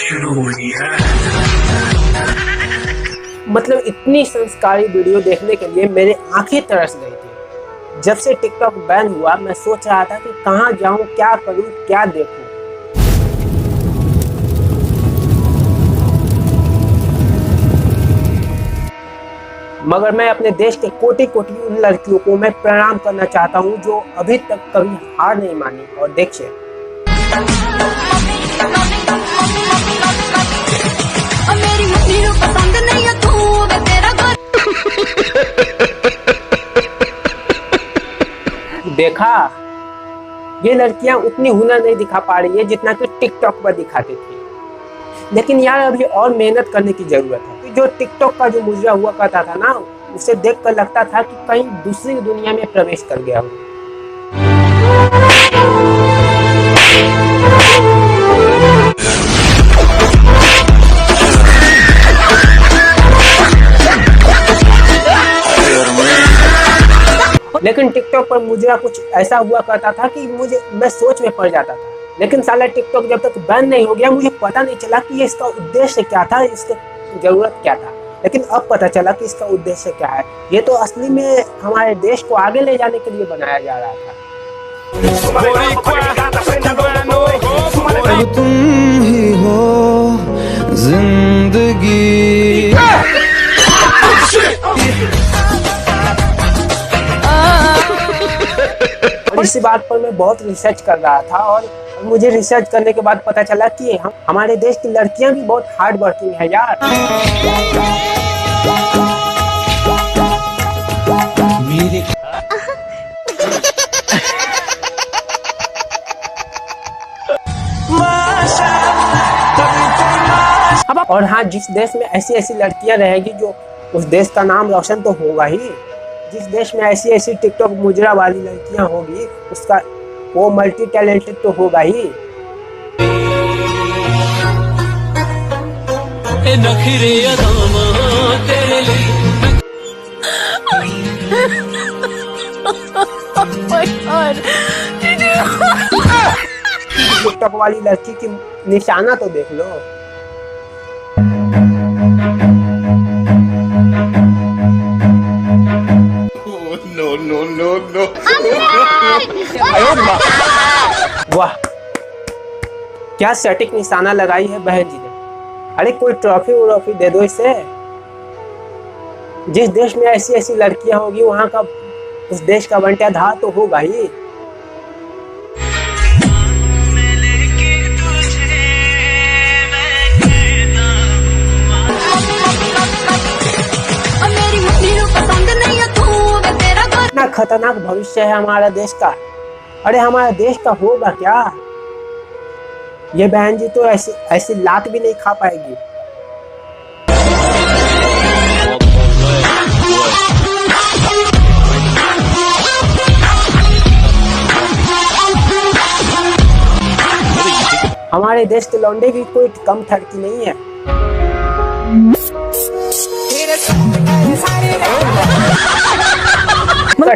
शुरू हुई है। मतलब इतनी संस्कारी वीडियो देखने के लिए मेरे आंखें तरस गई थी। जब से टिकटॉक बैन हुआ मैं सोच रहा था कि कहां जाऊं, क्या करूं, क्या देखूं। मगर मैं अपने देश के कोटि कोटि उन लड़कियों को मैं प्रणाम करना चाहता हूं जो अभी तक कभी हार नहीं मानी। और देखिए देखा, ये लड़कियां उतनी हुनर नहीं दिखा पा रही है जितना कि टिकटॉक पर दिखाती थी। लेकिन यार अभी और मेहनत करने की जरूरत है। जो टिकटॉक का जो मुजरा हुआ करता था ना, उसे देखकर लगता था कि कहीं दूसरी दुनिया में प्रवेश कर गया हूँ। लेकिन टिकटॉक पर मुजरा कुछ ऐसा हुआ करता था कि मैं सोच में पड़ जाता था। लेकिन साला टिकटॉक जब तक बैन नहीं हो गया मुझे पता नहीं चला कि इसका उद्देश्य क्या था, इसका जरूरत क्या था। लेकिन अब पता चला कि इसका उद्देश्य क्या है। ये तो असली में हमारे देश को आगे ले जाने के लिए बनाया जा रहा था। अब तुम ही हो जिंदगी। और इसी बात पर मैं बहुत रिसर्च कर रहा था और मुझे रिसर्च करने के बाद पता चला कि हमारे देश की लड़कियां भी बहुत हार्ड वर्किंग है यार। और हाँ, जिस देश में ऐसी ऐसी लड़कियां रहेगी जो उस देश का नाम रोशन तो होगा ही। जिस देश में ऐसी ऐसी टिकटॉक मुजरा वाली लड़कियां होगी उसका वो मल्टी टैलेंटेड तो होगा ही। टिकटॉक वाली लड़की की निशाना तो देख लो। नो। वाह, क्या सटीक निशाना लगाई है बहन जी ने। अरे कोई ट्रॉफी व्रॉफी दे दो इसे। जिस देश में ऐसी ऐसी लड़कियां होगी वहां का उस देश का बंटाधार तो होगा ही। इतना खतरनाक भविष्य है हमारा देश का। अरे हमारा देश का होगा क्या? ये बहन जी तो ऐसी लात भी नहीं खा पाएगी। हमारे देश के लौंडे भी कोई कम ठरकी नहीं है।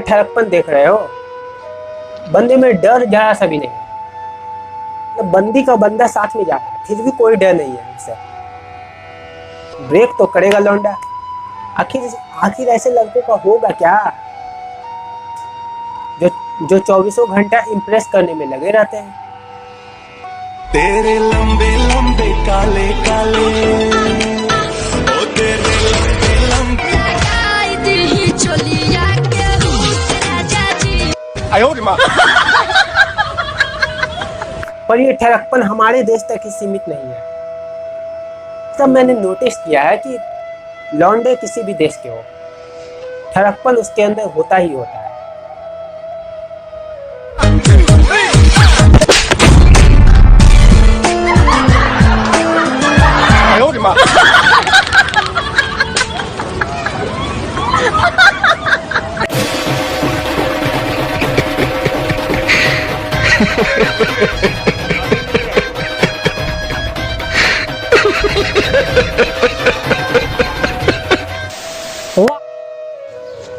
ठरकपन देख रहे हो, बंदे में डर जरा सा भी नहीं। मतलब बंदी का बंदा साथ में जाता है फिर भी कोई डर नहीं है इससे। ब्रेक तो करेगा लौंडा। आखिर ऐसे लड़कों का होगा क्या जो 24 घंटा इम्प्रेस करने में लगे रहते हैं। तेरे लंबे लंबे काले काले, ओ तेरे लंबे लंबे पर ये ठरकपन हमारे देश तक ही सीमित नहीं है। तब मैंने नोटिस किया है कि लौंडे किसी भी देश के हो, ठरकपन उसके अंदर होता ही होता है।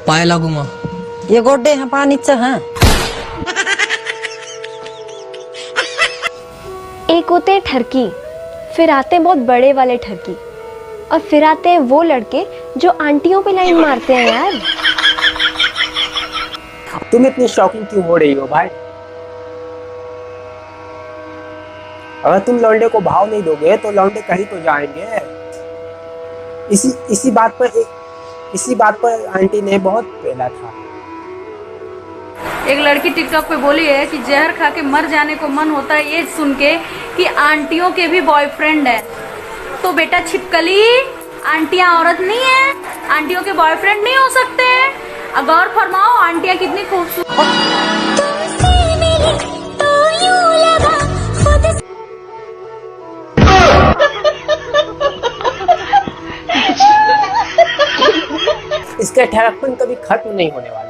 पाय लागू मा ये गोड्डे हैं पानीच हैं। एक होते ठरकी फिर आते हैं बहुत बड़े वाले ठगी, और फिर आते हैं वो लड़के जो आंटियों पे लाइन मारते हैं यार। तुम इतनी शॉकिंग क्यों हो रही हो भाई? अगर तुम लौंडे को भाव नहीं दोगे तो लौंडे कहीं तो जाएंगे। इसी बात पर आंटी ने बहुत पेला था। एक लड़की टिकटॉक पे बोली है कि जहर खा के मर जाने को मन होता है ये सुन के कि आंटियों के भी बॉयफ्रेंड है। तो बेटा छिपकली, आंटियां औरत नहीं है, आंटियों के बॉयफ्रेंड नहीं हो सकते हैं। गौर फरमाओ, आंटियां कितनी खूबसूरत। इसके ठहरपन कभी खत्म नहीं होने वाले।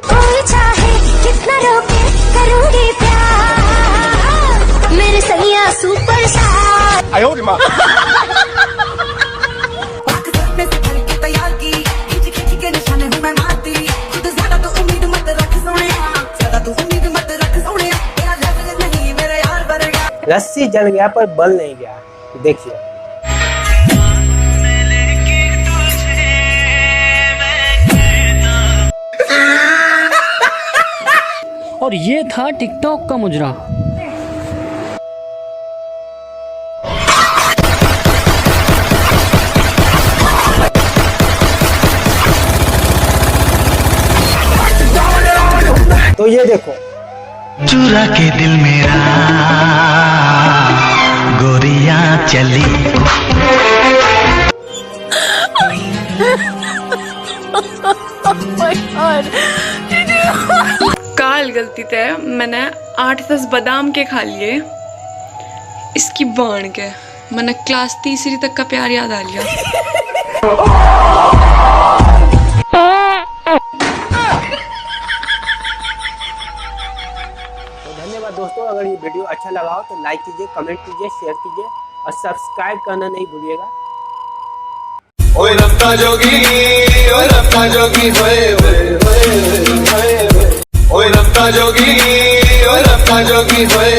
कोई चाहे कितना रोके करूंगी प्यार, मेरे सैया सुपर स्टार। आयो रे माँ। रस्सी जल गया पर बल नहीं गया। देखिए और ये था टिकटॉक का मुजरा। तो ये देखो, चुरा के दिल मेरा गोरिया चली। काल गलती थे, मैंने 8-10 बादाम के खा लिए, इसकी बाण के मैंने क्लास तीसरी तक का प्यार याद आ लिया। तो धन्यवाद दोस्तों। अगर ये वीडियो अच्छा लगा हो तो लाइक कीजिए, कमेंट कीजिए, शेयर कीजिए और सब्सक्राइब करना नहीं भूलिएगा। ओए रफ्ता जोगी, ओए रफ्ता जोगी, होए होए होए होए, ओए रफ्ता जोगी, ओए रफ्ता जोगी, होए।